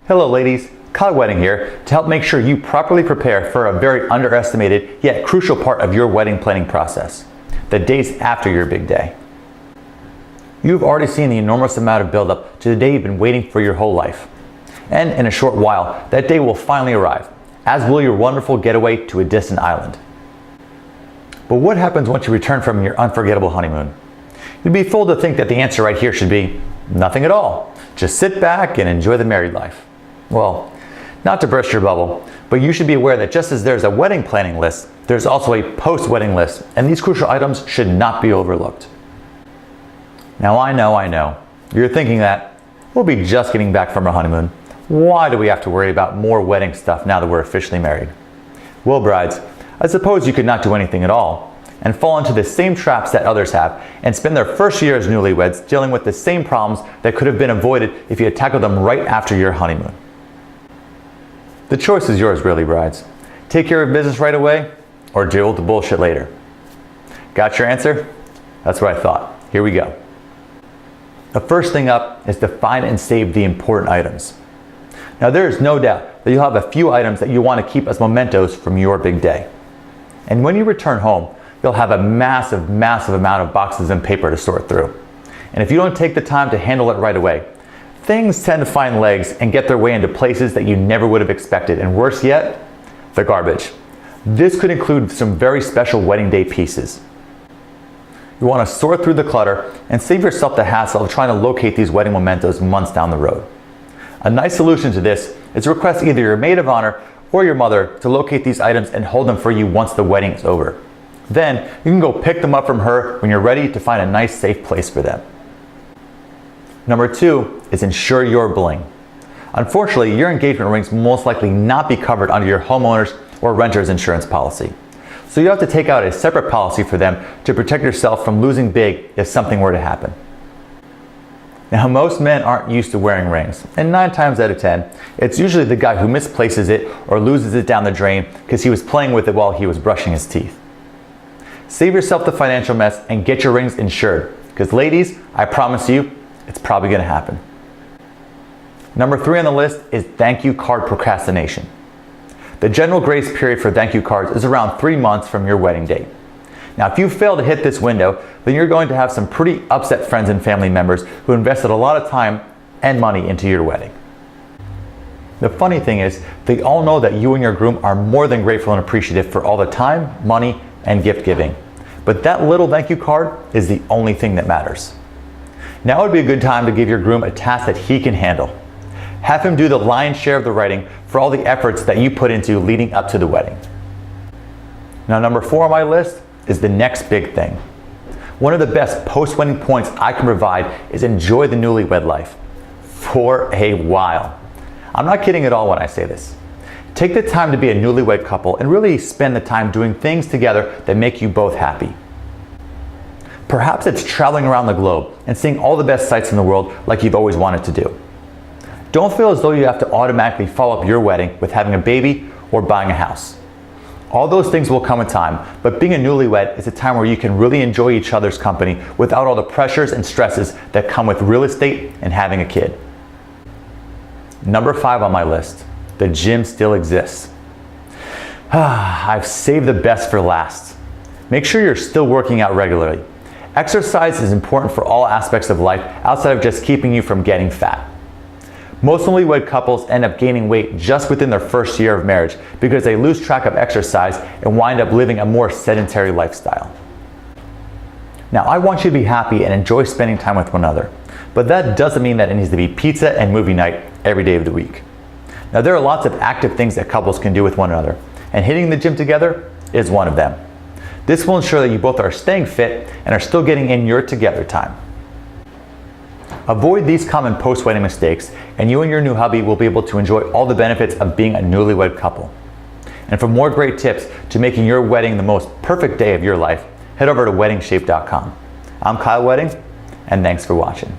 Hello ladies, Kyle Wedding here to help make sure you properly prepare for a very underestimated yet crucial part of your wedding planning process, the days after your big day. You've already seen the enormous amount of buildup to the day you've been waiting for your whole life. And in a short while, that day will finally arrive, as will your wonderful getaway to a distant island. But what happens once you return from your unforgettable honeymoon? You'd be fooled to think that the answer right here should be nothing at all. Just sit back and enjoy the married life. Well, not to burst your bubble, but you should be aware that just as there's a wedding planning list, there's also a post-wedding list, and these crucial items should not be overlooked. Now I know, you're thinking that we'll be just getting back from our honeymoon. Why do we have to worry about more wedding stuff now that we're officially married? Well, brides, I suppose you could not do anything at all and fall into the same traps that others have and spend their first year as newlyweds dealing with the same problems that could have been avoided if you had tackled them right after your honeymoon. The choice is yours really, brides. Take care of business right away or deal with the bullshit later. Got your answer? That's what I thought. Here we go. The first thing up is to find and save the important items. Now there is no doubt that you'll have a few items that you want to keep as mementos from your big day. And when you return home, you'll have a massive amount of boxes and paper to sort through. And if you don't take the time to handle it right away, things tend to find legs and get their way into places that you never would have expected, and worse yet, the garbage. This could include some very special wedding day pieces. You want to sort through the clutter and save yourself the hassle of trying to locate these wedding mementos months down the road. A nice solution to this is to request either your maid of honor or your mother to locate these items and hold them for you once the wedding is over. Then you can go pick them up from her when you're ready to find a nice safe place for them. Number 2 is ensure your bling. Unfortunately, your engagement rings will most likely not be covered under your homeowner's or renter's insurance policy. So you have to take out a separate policy for them to protect yourself from losing big if something were to happen. Now, most men aren't used to wearing rings, and 9 times out of 10, it's usually the guy who misplaces it or loses it down the drain because he was playing with it while he was brushing his teeth. Save yourself the financial mess and get your rings insured, because ladies, I promise you, it's probably going to happen. Number 3 on the list is thank you card procrastination. The general grace period for thank you cards is around 3 months from your wedding date. Now, if you fail to hit this window, then you're going to have some pretty upset friends and family members who invested a lot of time and money into your wedding. The funny thing is, they all know that you and your groom are more than grateful and appreciative for all the time, money, and gift giving. But that little thank you card is the only thing that matters. Now would be a good time to give your groom a task that he can handle. Have him do the lion's share of the writing for all the efforts that you put into leading up to the wedding. Now, number 4 on my list is the next big thing. One of the best post-wedding points I can provide is enjoy the newlywed life for a while. I'm not kidding at all when I say this. Take the time to be a newlywed couple and really spend the time doing things together that make you both happy. Perhaps it's traveling around the globe and seeing all the best sights in the world like you've always wanted to do. Don't feel as though you have to automatically follow up your wedding with having a baby or buying a house. All those things will come in time, but being a newlywed is a time where you can really enjoy each other's company without all the pressures and stresses that come with real estate and having a kid. Number 5 on my list, the gym still exists. I've saved the best for last. Make sure you're still working out regularly. Exercise is important for all aspects of life outside of just keeping you from getting fat. Most newlywed couples end up gaining weight just within their first year of marriage because they lose track of exercise and wind up living a more sedentary lifestyle. Now, I want you to be happy and enjoy spending time with one another, but that doesn't mean that it needs to be pizza and movie night every day of the week. Now, there are lots of active things that couples can do with one another, and hitting the gym together is one of them. This will ensure that you both are staying fit and are still getting in your together time. Avoid these common post-wedding mistakes, and you and your new hubby will be able to enjoy all the benefits of being a newlywed couple. And for more great tips to making your wedding the most perfect day of your life, head over to weddingshape.com. I'm Kyle Wedding, and thanks for watching.